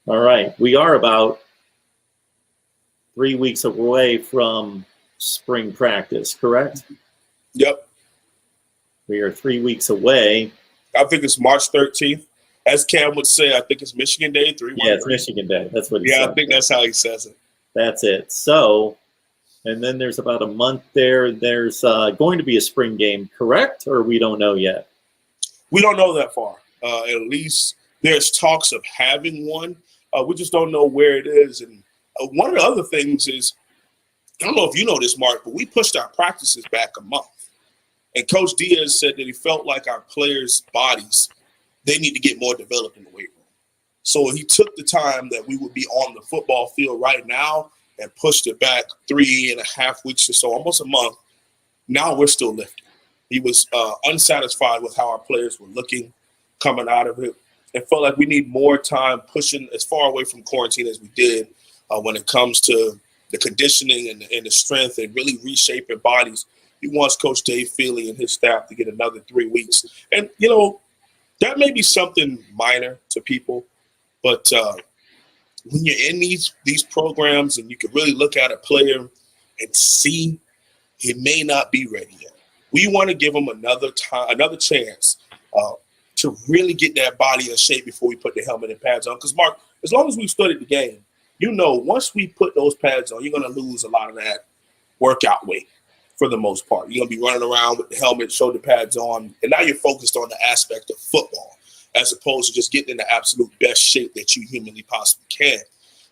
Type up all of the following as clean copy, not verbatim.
All right. We are about 3 weeks away from spring practice, correct? Yep. We are 3 weeks away. I think it's March 13th. As Cam would say, I think it's Michigan Day, 3-1. Yeah, it's Michigan Day. That's what he said. Yeah, I think that's how he says it. That's it. So, and then there's about a month there. There's going to be a spring game, correct? Or we don't know yet? We don't know that far. At least there's talks of having one. We just don't know where it is. And one of the other things is, I don't know if you know this, Mark, but we pushed our practices back a month. And Coach Diaz said that he felt like our players' bodies, they need to get more developed in the weight room. So he took the time that we would be on the football field right now and pushed it back 3.5 weeks or so, almost a month. Now we're still lifting. He was unsatisfied with how our players were looking coming out of it and felt like we need more time pushing as far away from quarantine as we did when it comes to the conditioning and the strength and really reshaping bodies. He wants Coach Dave Feely and his staff to get another 3 weeks. And, you know, that may be something minor to people, but when you're in these programs and you can really look at a player and see he may not be ready yet. We want to give him another chance to really get that body in shape before we put the helmet and pads on. Because, Mark, as long as we've studied the game, you know, once we put those pads on, you're going to lose a lot of that workout weight for the most part. You're going to be running around with the helmet, shoulder pads on, and now you're focused on the aspect of football as opposed to just getting in the absolute best shape that you humanly possibly can.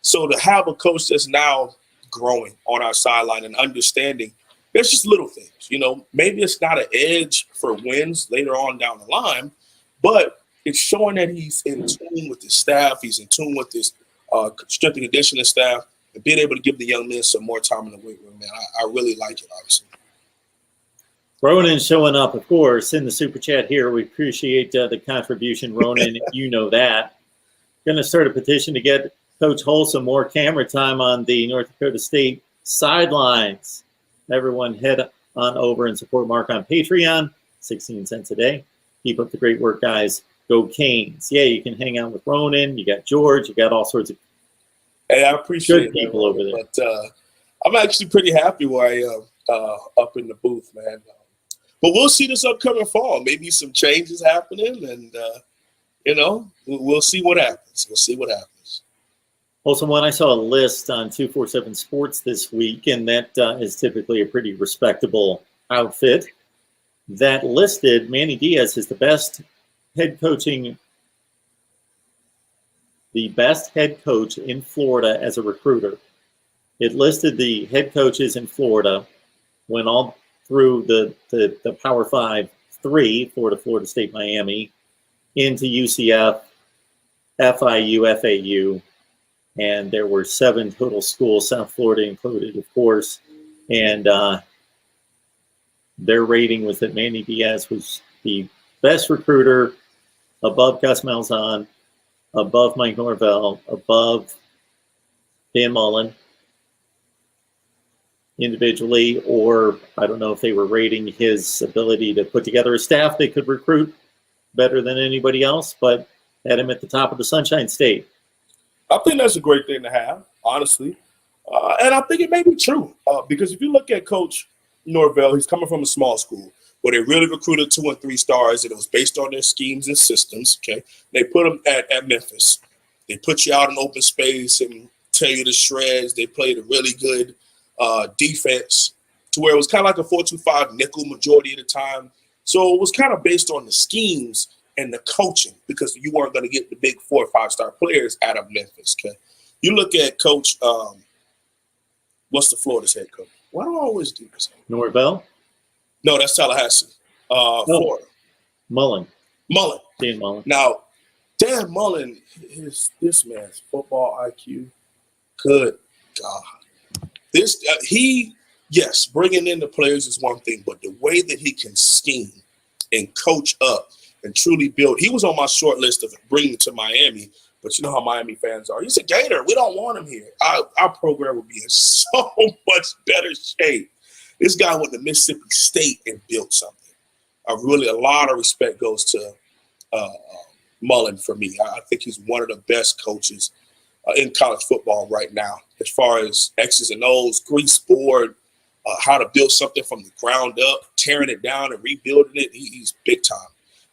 So to have a coach that's now growing on our sideline and understanding, there's just little things. You know, maybe it's not an edge for wins later on down the line, but it's showing that he's in tune with his staff. He's in tune with his strength and conditioning staff, and being able to give the young men some more time in the weight room, man. I really like it, obviously. Ronan showing up, of course, in the super chat here. We appreciate the contribution, Ronan. You know that. Going to start a petition to get Coach Holsom more camera time on the North Dakota State sidelines. Everyone head on over and support Mark on Patreon, 16 cents a day. Keep up the great work, guys. Go Canes. Yeah, you can hang out with Ronan. You got George. You got all sorts of I appreciate good people over there. But I'm actually pretty happy where I am up in the booth, man. But we'll see this upcoming fall. Maybe some changes happening, and, you know, we'll see what happens. We'll see what happens. Also, when I saw a list on 247 Sports this week, and that is typically a pretty respectable outfit, that listed Manny Diaz as the best head coach in Florida as a recruiter. It listed the head coaches in Florida, went all through the Power 5 3, Florida State, Miami, into UCF, FIU, FAU, and there were 7 total schools, South Florida included, of course, and their rating was that Manny Diaz was the best recruiter, above Gus Malzahn, above Mike Norvell, above Dan Mullen individually, or I don't know if they were rating his ability to put together a staff that could recruit better than anybody else, but had him at the top of the Sunshine State. I think that's a great thing to have, honestly. And I think it may be true because if you look at Coach Norvell, he's coming from a small school where they really recruited 2 and 3 stars, and it was based on their schemes and systems. Okay, they put them at Memphis. They put you out in open space and tear you to shreds. They played a really good defense to where it was kind of like a 4-2-5 nickel majority of the time. So it was kind of based on the schemes and the coaching because you weren't going to get the big 4 or 5-star players out of Memphis. Okay, you look at Coach. What's the Florida's head coach? Why do I always do this? Norvell? No, that's Tallahassee. Florida. Mullen. Dan Mullen. Now, Dan Mullen, this man's football IQ. Good God. Yes, bringing in the players is one thing, but the way that he can scheme and coach up and truly build. He was on my short list of bringing to Miami, but you know how Miami fans are. He's a Gator. We don't want him here. Our program would be in so much better shape. This guy went to Mississippi State and built something. A lot of respect goes to Mullen for me. I think he's one of the best coaches in college football right now, as far as X's and O's, grease board, how to build something from the ground up, tearing it down and rebuilding it. He's big time.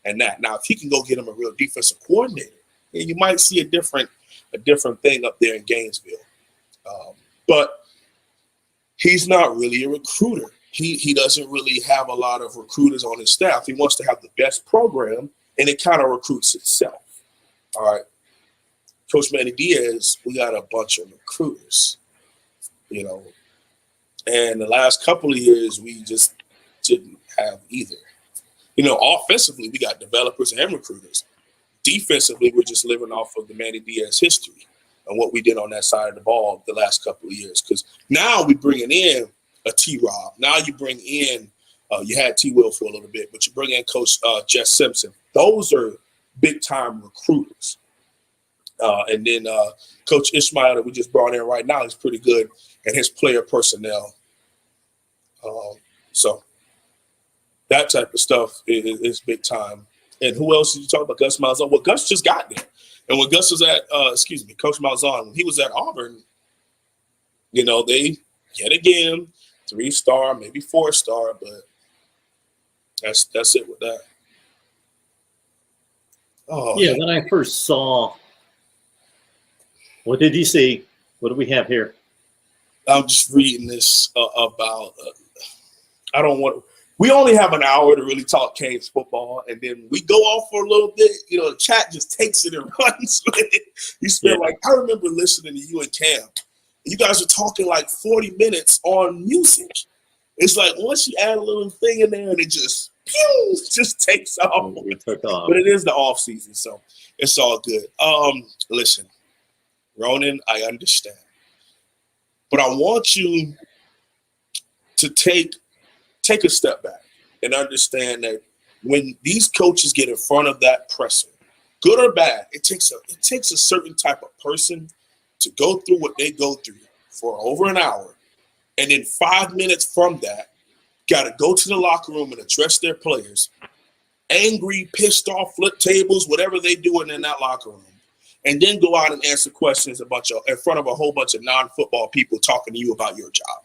And that now, if he can go get him a real defensive coordinator, then you might see a different thing up there in Gainesville. But he's not really a recruiter. He doesn't really have a lot of recruiters on his staff. He wants to have the best program, and it kind of recruits itself. All right. Coach Manny Diaz, we got a bunch of recruiters, and the last couple of years, we just didn't have either. Offensively, we got developers and recruiters. Defensively, we're just living off of the Manny Diaz history and what we did on that side of the ball the last couple of years. Because now we're bringing in a T-Rob. Now you bring in, you had T-Will for a little bit, but you bring in Coach Jess Simpson. Those are big-time recruiters. And then Coach Ishmael that we just brought in right now is pretty good, and his player personnel. So that type of stuff is big time. And who else did you talk about? Gus Malzahn. Well, Gus just got there. And when Gus was at, Coach Malzahn, when he was at Auburn, they, yet again, 3-star, maybe 4-star, but that's it with that. Oh, yeah, when I first saw, what did you see? What do we have here? I'm just reading this about, we only have an hour to really talk Canes football, and then we go off for a little bit. The chat just takes it and runs with it. You spend I remember listening to you and Cam. You guys are talking like 40 minutes on music. It's like once you add a little thing in there and it just takes off. It took off. But it is the off season, so it's all good. Listen, Ronan, I understand. But I want you to take a step back and understand that when these coaches get in front of that presser, good or bad, it takes a certain type of person to go through what they go through for over an hour. And then 5 minutes from that, got to go to the locker room and address their players, angry, pissed off, flip tables, whatever they doing in that locker room, and then go out and answer questions in front of a whole bunch of non-football people talking to you about your job.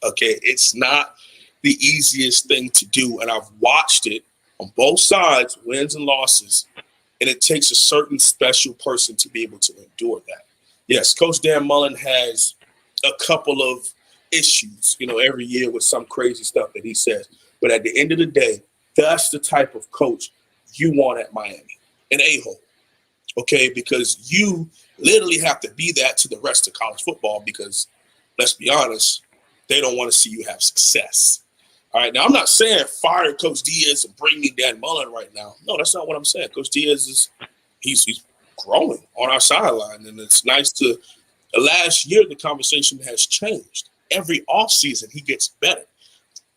Okay, it's not the easiest thing to do, and I've watched it on both sides, wins and losses, and it takes a certain special person to be able to endure that. Yes, Coach Dan Mullen has a couple of issues, every year with some crazy stuff that he says, but at the end of the day, that's the type of coach you want at Miami, an a-hole, okay, because you literally have to be that to the rest of college football because, let's be honest, they don't want to see you have success. All right, now I'm not saying fire Coach Diaz and bring me Dan Mullen right now. No, that's not what I'm saying. Coach Diaz he's growing on our sideline, and it's nice to. Last year, the conversation has changed. Every offseason, he gets better.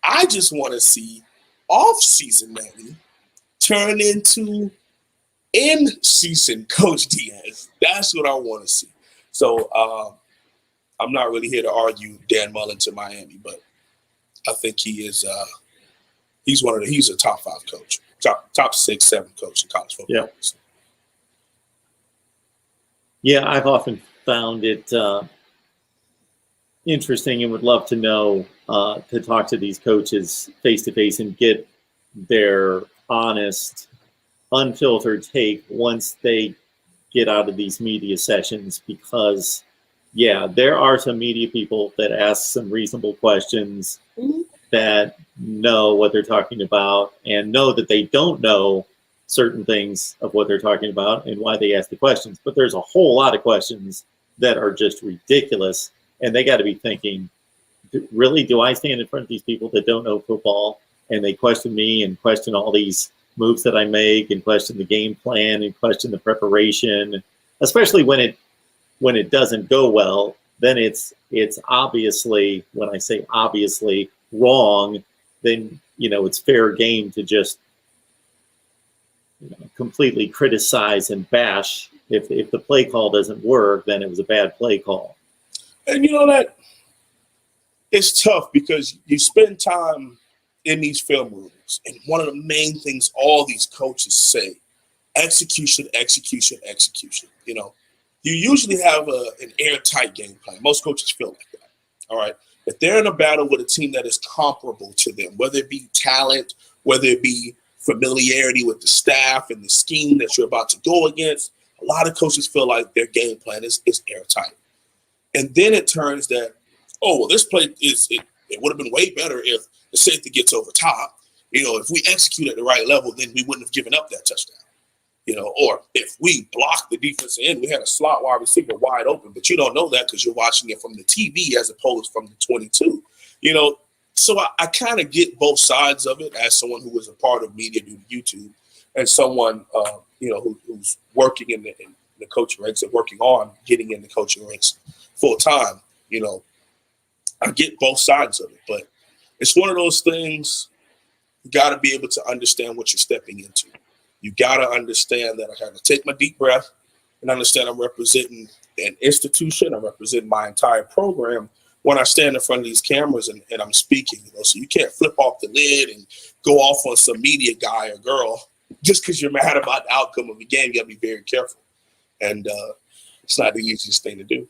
I just want to see offseason Manny turn into in-season Coach Diaz. That's what I want to see. So I'm not really here to argue Dan Mullen to Miami, but I think he is. He's a top 5 coach, top 6, 7 coach in college football. Yeah, I've often found it interesting and would love to know to talk to these coaches face to face and get their honest, unfiltered take once they get out of these media sessions, because there are some media people that ask some reasonable questions that know what they're talking about and know that they don't know certain things of what they're talking about and why they ask the questions. But there's a whole lot of questions that are just ridiculous, and they got to be thinking, really, do I stand in front of these people that don't know football and they question me and question all these moves that I make and question the game plan and question the preparation, especially when it doesn't go well? Then it's obviously, when I say obviously wrong, then it's fair game to just completely criticize and bash. If the play call doesn't work, then it was a bad play call. And that it's tough because you spend time in these film rooms, and one of the main things all these coaches say, execution, execution, execution. You you usually have an airtight game plan. Most coaches feel like that. All right. If they're in a battle with a team that is comparable to them, whether it be talent, whether it be familiarity with the staff and the scheme that you're about to go against, a lot of coaches feel like their game plan is airtight. And then it turns that, oh, well, this play it would have been way better if the safety gets over top. If we execute at the right level, then we wouldn't have given up that touchdown. Or if we blocked the defensive end, we had a slot wide receiver wide open, but you don't know that because you're watching it from the TV as opposed from the 22. So I kind of get both sides of it as someone who was a part of media due to YouTube and someone, who's working in the coaching ranks and working on getting in the coaching ranks full time. I get both sides of it, but it's one of those things you got to be able to understand what you're stepping into. You got to understand that I have to take my deep breath and understand I'm representing an institution. I'm representing my entire program when I stand in front of these cameras and I'm speaking. So you can't flip off the lid and go off on some media guy or girl just because you're mad about the outcome of the game. You got to be very careful. And it's not the easiest thing to do.